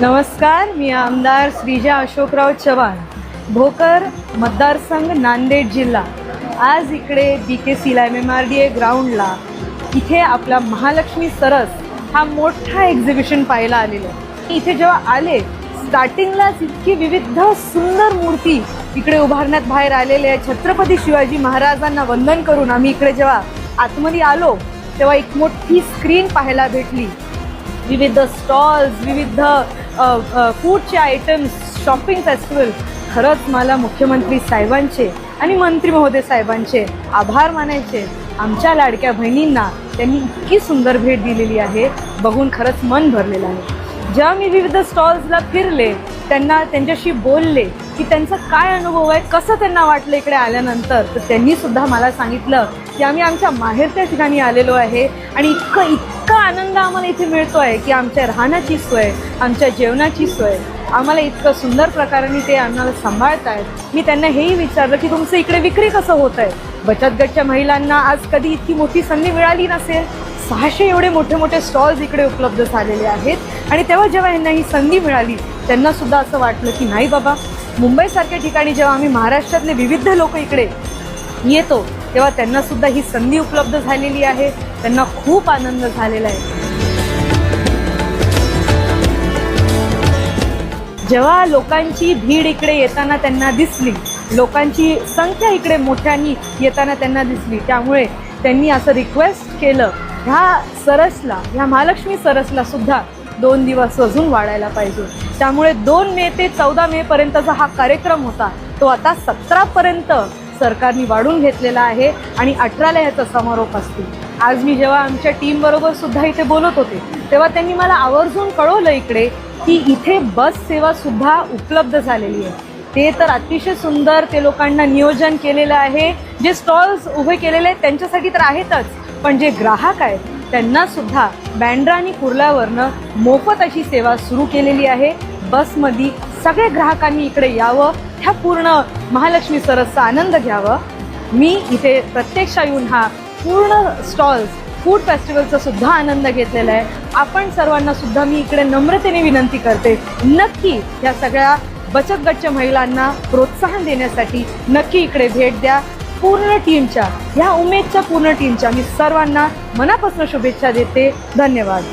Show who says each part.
Speaker 1: नमस्कार, मी आमदार श्रीजा अशोकराव चव्हाण, भोकर मतदारसंघ, नांदेड जिल्हा। आज इकडे BKCला MMRDA ग्राउंडला इथे आपला महालक्ष्मी सरस हा मोठा एक्झिबिशन पाहायला आलेला आहे। इथे जेव्हा आले स्टार्टिंगलाच इतकी विविध सुंदर मूर्ती इकडे उभारण्यात बाहेर आलेले आहे। छत्रपती शिवाजी महाराजांना वंदन करून आम्ही इकडे जेव्हा आतमध्ये आलो तेव्हा एक मोठी स्क्रीन पाहायला भेटली। विविध स्टॉल्स, विविध फूडचे आयटम्स, शॉपिंग फेस्टिवल। खरंच मला मुख्यमंत्री साहेबांचे आणि मंत्री महोदय साहेबांचे आभार मानायचे। आमच्या लाडक्या बहिणींना त्यांनी इतकी सुंदर भेट दिलेली आहे, बघून खरंच मन भरलेलं आहे। जेव्हा मी विविध स्टॉल्सला फिरले, त्यांच्याशी बोलले की त्यांचा काय अनुभव आहे, कसं त्यांना वाटलं इकडे आल्यानंतर, तर त्यांनी सुद्धा मला सांगितलं की आम्ही आमच्या माहेरच्या ठिकाणी आलेलो आहे आणि इतका आनंद आम्हाला इथे मिळतो आहे की आमच्या राहण्याची सोय, आमच्या जेवणाची सोय, आम्हाला इतकं सुंदर प्रकाराने ते आम्हाला सांभाळत आहेत। मी त्यांना हेही विचारलं की तुमचं इकडे विक्री कसं होत आहे। बचत गटच्या महिलांना आज कधी इतकी मोठी संधी मिळाली नसेल। 600 एवढे मोठे मोठे स्टॉल्स इकडे उपलब्ध झालेले आहेत आणि तेव्हा जेव्हा यांना ही संधी मिळाली त्यांना सुद्धा असं वाटलं की नाही बाबा, मुंबईसारख्या ठिकाणी जेव्हा आम्ही महाराष्ट्रातले विविध लोक इकडे येतो तेव्हा त्यांना सुद्धा ही संधी उपलब्ध झालेली आहे। त्यांना खूप आनंद झालेला आहे। जेव्हा लोकांची भीड इकडे येताना त्यांना दिसली, लोकांची संख्या इकडे मोठ्याने येताना त्यांना दिसली, त्यामुळे त्यांनी असं रिक्वेस्ट केलं ह्या सरसला, ह्या महालक्ष्मी सरसला सुद्धा 2 दिवस अजून वाढायला पाहिजे। त्यामुळे 2 मे ते 14 मे पर्यंतचा हा कार्यक्रम होता तो आता 17 पर्यंत सरकारने वाढून घेतलेला आहे आणि 18ला ह्याचा समारोप असतो। आज मी जेव्हा आमच्या टीम बरोबर सुद्धा इथे बोलत होते तेव्हा त्यांनी मला आवर्जून कळवलं इकडे की इथे बस सेवा सुद्धा उपलब्ध झालेली आहे। ते तर अतिशय सुंदर ते लोकांना नियोजन केलेलं आहे। जे स्टॉल्स उभे केलेले आहेत त्यांच्यासाठी तर आहेतच, पण जे ग्राहक आहेत त्यांना सुद्धा बँड्रा आणि कुर्ल्यावरनं मोफत अशी सेवा सुरू केलेली आहे। बसमध्ये सगळे ग्राहकांनी इकडे यावं, ह्या पूर्ण महालक्ष्मी सरसचा आनंद घ्यावा। मी इथे प्रत्यक्ष येऊन हा पूर्ण स्टॉल्स फूड फेस्टिवलचा सुद्धा आनंद घेतलेला आहे। आपण सर्वांना सुद्धा मी इकडे नम्रतेने विनंती करते, नक्की या सगळ्या बचत गटच्या महिलांना प्रोत्साहन देण्यासाठी नक्की इकडे भेट द्या। पूर्ण टीमच्या, ह्या उमेदच्या पूर्ण टीमच्या मी सर्वांना मनापासून शुभेच्छा देते। धन्यवाद।